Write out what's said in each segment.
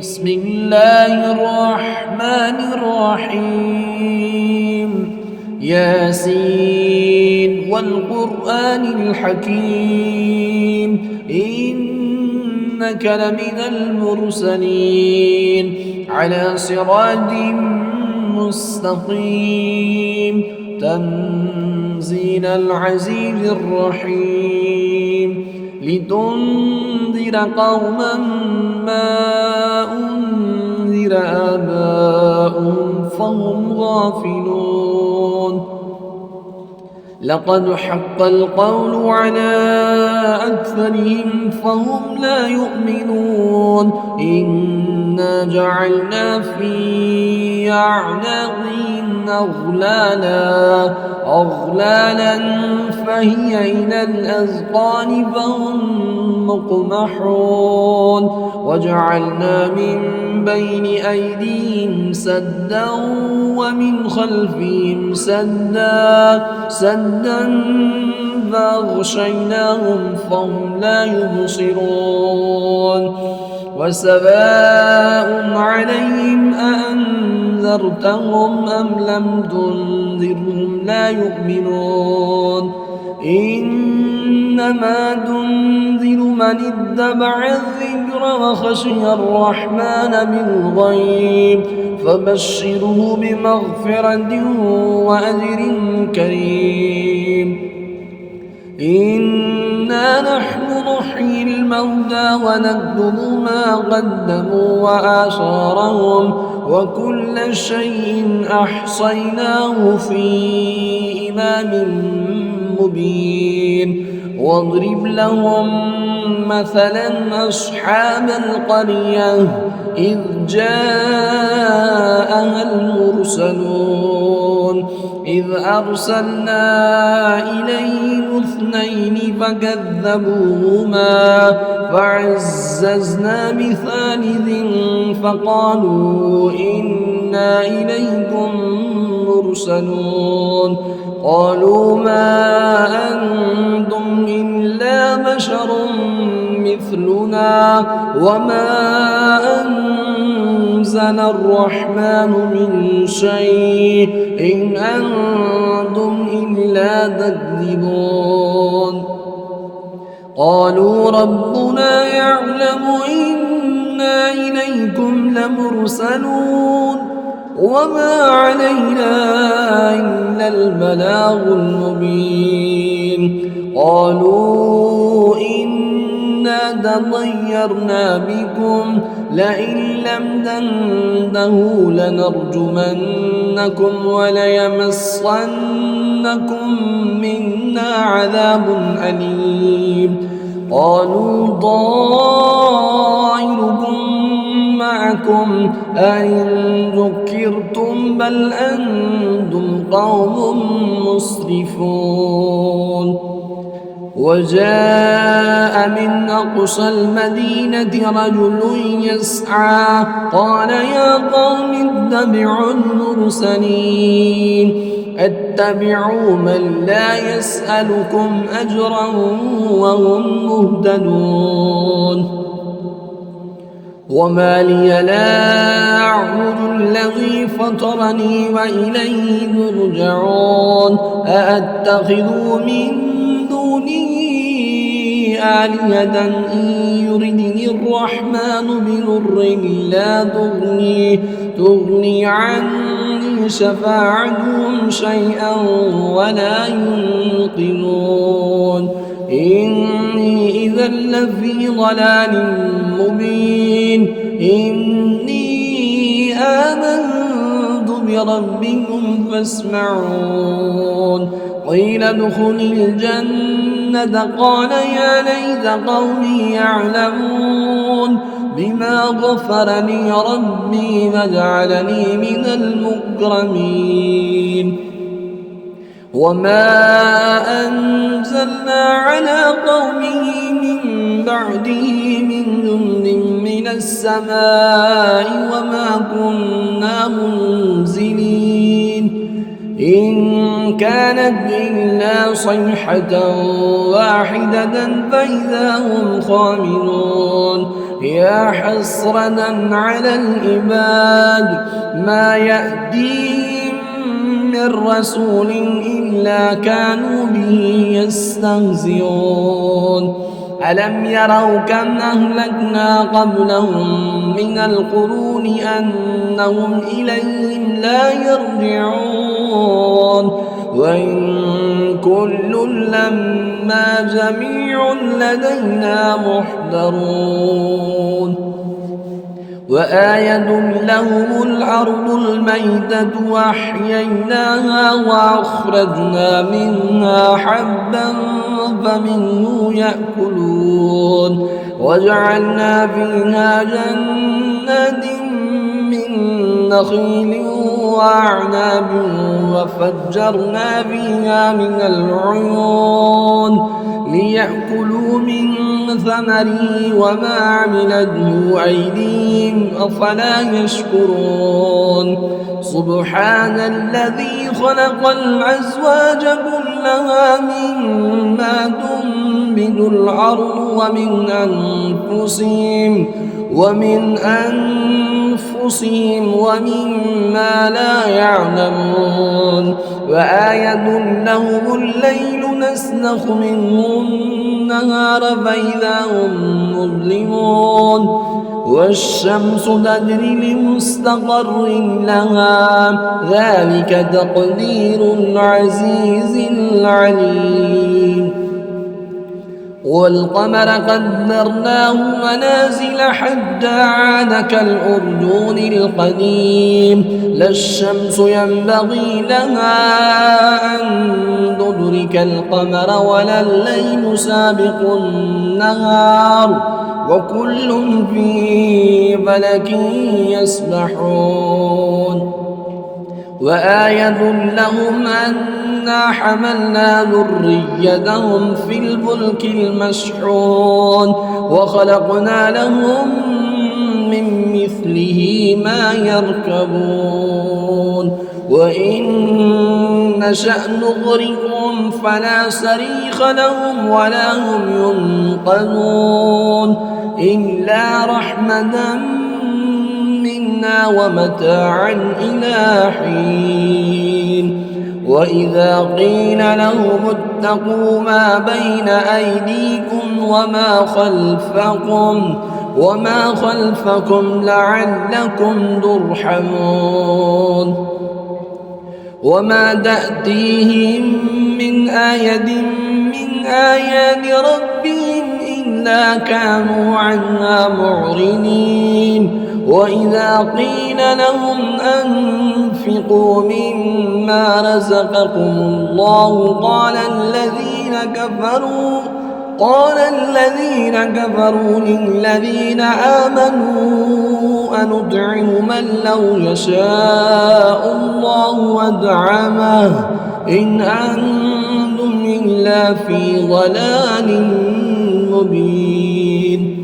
بسم الله الرحمن الرحيم ياسين والقرآن الحكيم إنك لمن المرسلين على صراط مستقيم تنزيل العزيز الرحيم لتنذر قوما ما أنذر آباؤهم فهم غافلون لقد حق القول على أكثرهم فهم لا يؤمنون إنا جعلنا في أعناقهم أغلالا فهي إلى الأذقان فهم مقمحون وجعلنا من بين أيديهم سدا ومن خلفهم سدا فأغشيناهم فهم لا يبصرون وسواء عليهم أأنذرتهم أم لم تنذرهم لا يؤمنون إنما تنذر من اتبع الذكر وخشي الرحمن بالغيب فبشره بمغفرة وأجر كريم إنا نحن نحيي الموتى ونكتب ما قدموا وآثارهم وكل شيء أحصيناه في إمام مبين واضرب لهم مثلا أصحاب القرية إذ جاءها المرسلون إذ أرسلنا إليهم اثنين فكذبوهما فعززنا بثالث فقالوا إنا إليكم مرسلون قالوا ما أنتم إلا بشر مثلنا وما أنزل الرحمن من شيء إن أنتم إلا تكذبون قالوا ربنا يعلم إنا إليكم لمرسلون وما علينا إلا البلاغ المبين قالوا إنا تطيرنا بكم لئن لم تنتهوا لنرجمنكم وليمسنكم منا عذاب أليم قالوا طائركم معكم أئن ذكرتم بل أنتم قوم مسرفون وجاء من أقصى المدينة رجل يسعى قال يا قوم اتبعوا المرسلين اتبعوا من لا يسألكم أجرا وهم مهتدون وما لي لا أعبد الذي فطرني وإليه ترجعون أأتخذ من دونه آلهة إن يردني الرحمن بضر لا تغني عني شفاعتهم شيئا ولا ينقذون إني إذا لفي ضلال مبين إني آمنت بربكم فاسمعون قيل ادخل الجنة قال يا ليت قومي يعلمون بما غفر لي ربي وجعلني من المكرمين وما أنزلنا على قومه من بعده من جند من السماء وما كنا منزلين إن كانت إلا صيحة واحدة فإذا هم خامدون يا حسرة على العباد ما يأتيهم من رسول إلا كانوا به يستهزئون ألم يروا كم أهلكنا قبلهم من القرون أنهم إليهم لا يرجعون وإن كل لما جميع لدينا محضرون وآية لهم الأرض الميتة وأحييناها وأخرجنا منها حبا فمنه يأكلون وجعلنا فيها جنات من نخيل وأعناب وفجرنا فيها من العيون ليأكلوا من ثمره وما عملته أيديهم أفلا يشكرون سبحان الذي خلق الأزواج كلها مما تنبت الأرض ومن أنفسهم ومما لا يعلمون وآية لهم الليل نسلخ منه النهار فإذا هم مظلمون والشمس تجري لمستقر لها ذلك تقدير العزيز العليم والقمر قدرناه منازل حتى عاد كالأرجون القديم لا الشمس ينبغي لها أن تدرك القمر ولا الليل سابق النهار وكل في فلك يسبحون وآية لهم أنا حملنا ذريتهم في الفلك المشحون وخلقنا لهم من مثله ما يركبون وإن نشأ نغرقهم فلا صريخ لهم ولا هم ينقذون إلا رحمة منا ومتاعا إلى حين وإذا قيل لهم اتقوا ما بين أيديكم وما خلفكم لعلكم ترحمون وما تأتيهم من آية من آيات ربهم إلا كانوا عنها معرضين وإذا قيل لهم أنفقوا مما رزقكم الله قال الذين كفروا للذين آمنوا أنطعم من لو يشاء الله أطعمه إن أنتم إلا في ضلال مبين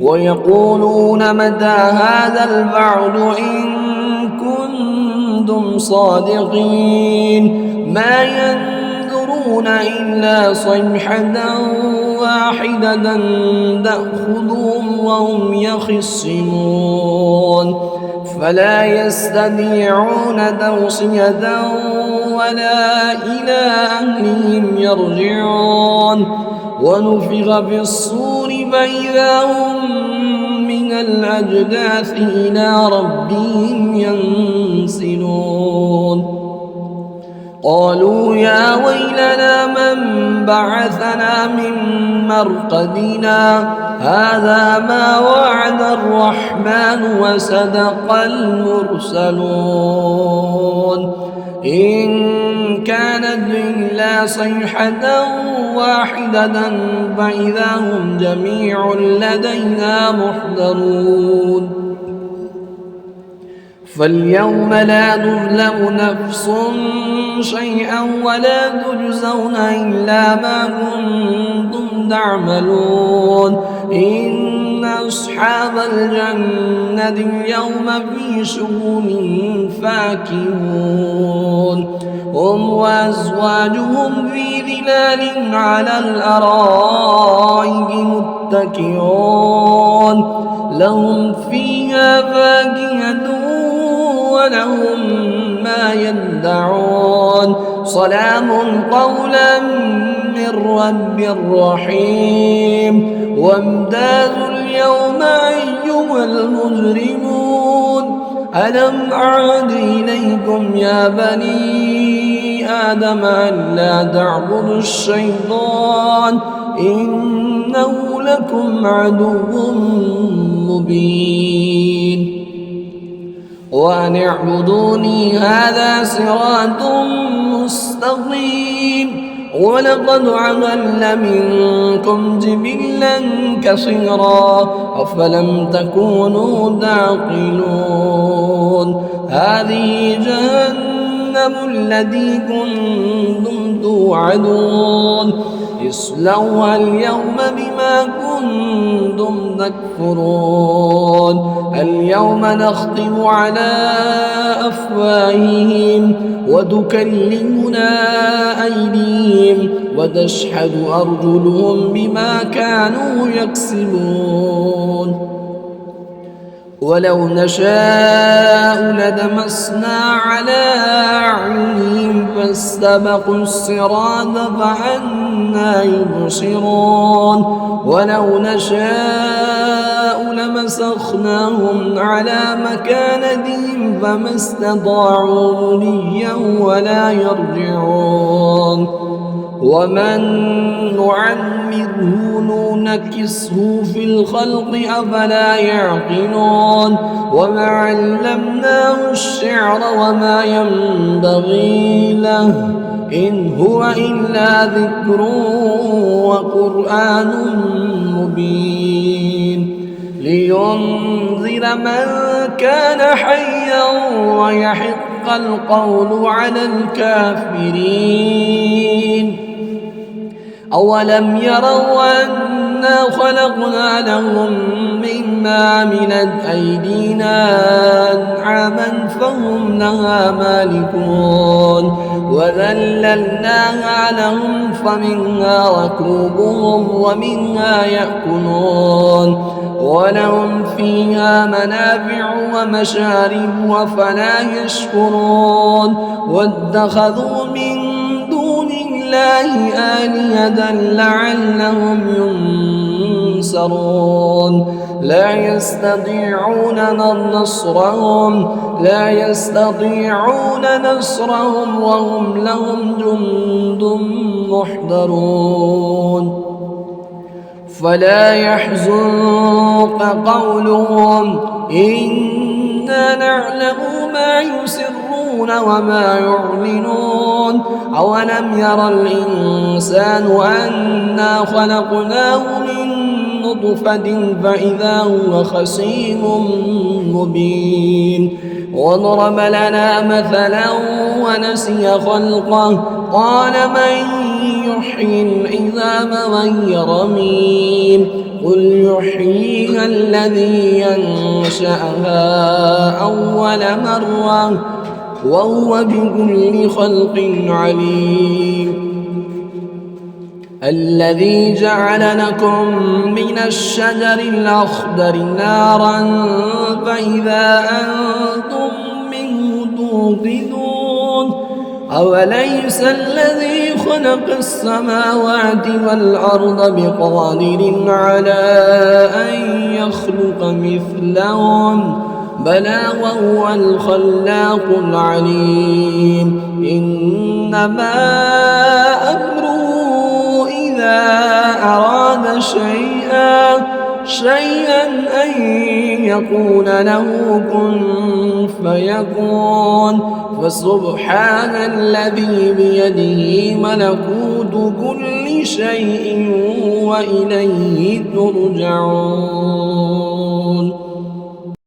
ويقولون متى هذا الوعد إن كنتم صادقين ما ينظرون إلا صيحة واحدة تأخذهم وهم يخصمون فلا يستطيعون توصية ولا إلى أهلهم يرجعون ونفخ في الصور فإذا هم من الأجداث إلى ربهم ينسلون قالوا يا ويلنا من بعثنا من مرقدنا هذا ما وعد الرحمن وصدق المرسلون إن كانت إلا صيحة واحدة فإذا هم جميع لدينا محضرون فاليوم لا تظلم نفس شيئا ولا تجزون إلا ما كنتم تعملون إن إن أصحاب الجنة اليوم في شغل فاكهون هم وأزواجهم في ظلال على الأرائك متكئون لهم فيها فاكهة ولهم ما يدعون سلام قولا من رب رحيم وامتازوا اليوم أيها المجرمون ألم أعد إليكم يا بني آدم أن لا تعبدوا الشيطان إنه لكم عدو مبين وأن اعبدوني هذا صراط مستقيم ولقد عملنا منكم جبلا كثيرا أفلم تكونوا تعقلون هذه جهنم التي كنتم توعدون اصلوها اليوم بما كنتم تكفرون اليوم نختم على أفواههم وتكلمنا أيديهم وتشهد أرجلهم بما كانوا يكسبون ولو نشاء لدمسنا على أعينهم فاستبقوا الصراط فأنى يبصرون ولو نشاء لمسخناهم على مكانتهم فما استطاعوا مضيا ولا يرجعون ومن نعمره ننكسه في الخلق أفلا يعقلون وما علمناه الشعر وما ينبغي له إن هو إلا ذكر وقرآن مبين لينذر من كان حيا ويحق القول على الكافرين أولم يروا أنا خلقنا لهم مما عملت أيدينا أنعاما فهم لها مالكون وذللناها لهم فمنها ركوبهم ومنها يأكلون ولهم فيها منافع ومشارب أفلا يشكرون واتخذوا من الله آلهة لعلهم ينصرون لا يستطيعون نصرهم وهم لهم جند محضرون فلا يحزنك قولهم إنا نعلم ما يسرون وما يعلنون أولم ير الإنسان أنا خلقناه من نطفة فإذا هو خصيم مبين وضرب لنا مثلا ونسي خلقه قال من يحيي العظام وهي رميم قل يحييها الذي ينشأها أول مرة وهو بكل خلق عليم الذي جعل لكم من الشجر الأخضر نارا فإذا أنتم منه توقدون أوليس الذي خلق السماوات والأرض بقادر على أن يخلق مثلهم بلى وهو الخلاق العليم إنما أمره إذا أراد شيئا أن يقول له كن فيكون فسبحان الذي بيده ملكوت كل شيء وإليه ترجعون